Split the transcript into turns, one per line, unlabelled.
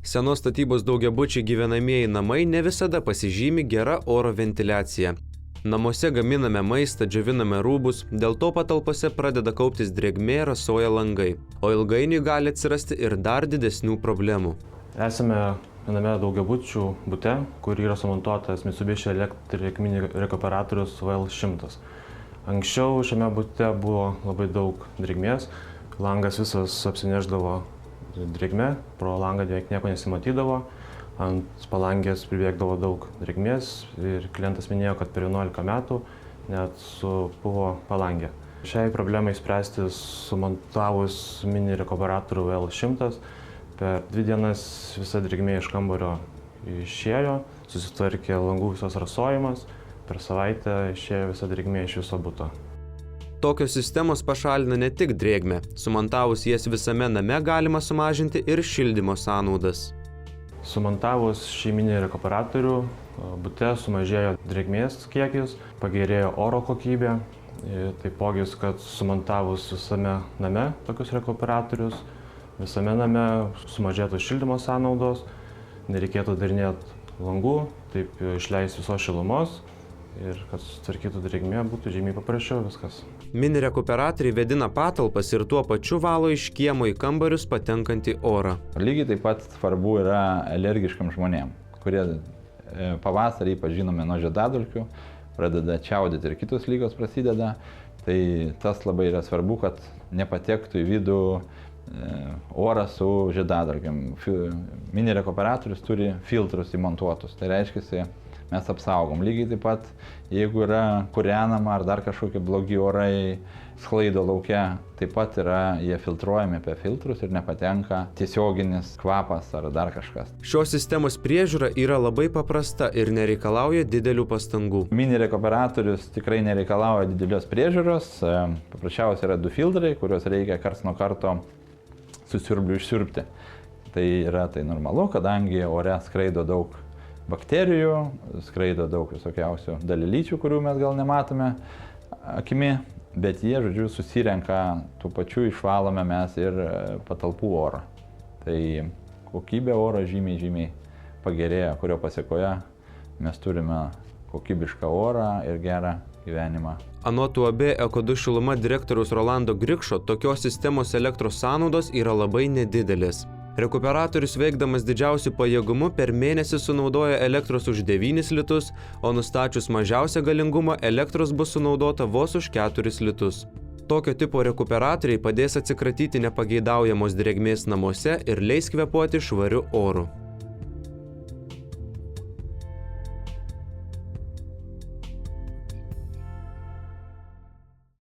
Senos statybos daugiabučiai gyvenamieji namai ne visada pasižymi gera oro ventiliacija. Namuose gaminame maistą, džioviname rūbus, dėl to patalpose pradeda kauptis drėgmė, rasoja langai, o ilgainiui gali atsirasti ir dar didesnių problemų.
Esame viename daugiabučių bute, kur yra sumontuotas Mitsubishi Electric mini rekuperatorius VL100. Anksčiau šiame bute buvo labai daug drėgmės, langas visas apsineždavo drėgmė, pro langą beveik nieko nesimatydavo, ant palangės pribėgdavo daug drėgmės ir klientas minėjo, kad per 11 metų net supuvo palangė. Šiai problemai spręsti sumontavus mini rekuperatorių VL100, per 2 dienas visa drėgmė iš kambario išėjo, susitvarkė langų visos rasojimas, per savaitę išėjo visa drėgmė iš viso buto.
Tokios sistemos pašalina ne tik drėgmę, sumontavus jas visame name galima sumažinti ir šildymo sąnaudas.
Sumontavus šį mini rekuperatorių, bute sumažėjo drėgmės kiekis, pagerėjo oro kokybė, taipogi, kad sumontavus visame name tokius rekuperatorius, visame name sumažėtų šildymo sąnaudos, nereikėtų darinėti langų, taip išleis visos šilumos ir kad sutvarkytų drėgmė, būtų žymiai paprasčiau viskas.
Mini rekuperatoriai vėdina patalpas ir tuo pačiu valo iš kiemo į kambarius patenkantį orą.
Lygiai taip pat svarbu yra alergiškam žmonėm, kurie pavasarį, ypač žinome nuo žiedadulkių, pradeda čiaudėti ir kitos lygos prasideda. Tai tas labai yra svarbu, kad nepatektų į vidų oras su žiedadulkėm. Mini rekuperatorius turi filtrus įmontuotus, tai reiškia, mes apsaugom. Lygiai taip pat, jeigu yra kūrenama ar dar kažkokie blogi orai sklaido laukia, taip pat yra jie filtruojami apie filtrus ir nepatenka tiesioginis kvapas ar dar kažkas.
Šios sistemos priežiūra yra labai paprasta ir nereikalauja didelių pastangų.
Mini rekuperatorius tikrai nereikalauja didelios priežiūros. Paprasčiausiai yra 2 filtrai, kuriuos reikia karts nuo karto su siurbliu išsiurbti. Tai yra normalu, kadangi ore skraido daug bakterijų, skraido daug visokiausių dalelyčių, kurių mes gal nematome akimi, bet jie, žodžiu, susirenka, tų pačių išvalome mes ir patalpų orą. Tai kokybė oro žymiai pagerėja, kurio pasiekoje mes turime kokybišką orą ir gerą gyvenimą.
Anot UAB Eko2 Šiluma direktoriaus Rolando Grikšo, tokios sistemos elektros sąnaudos yra labai nedidelės. Rekuperatorius veikdamas didžiausiu pajėgumu per mėnesį sunaudoja elektros už 9 litus, o nustačius mažiausią galingumą elektros bus sunaudota vos už 4 litus. Tokio tipo rekuperatoriai padės atsikratyti nepageidaujamos drėgmės namuose ir leis kvėpuoti švariu oru.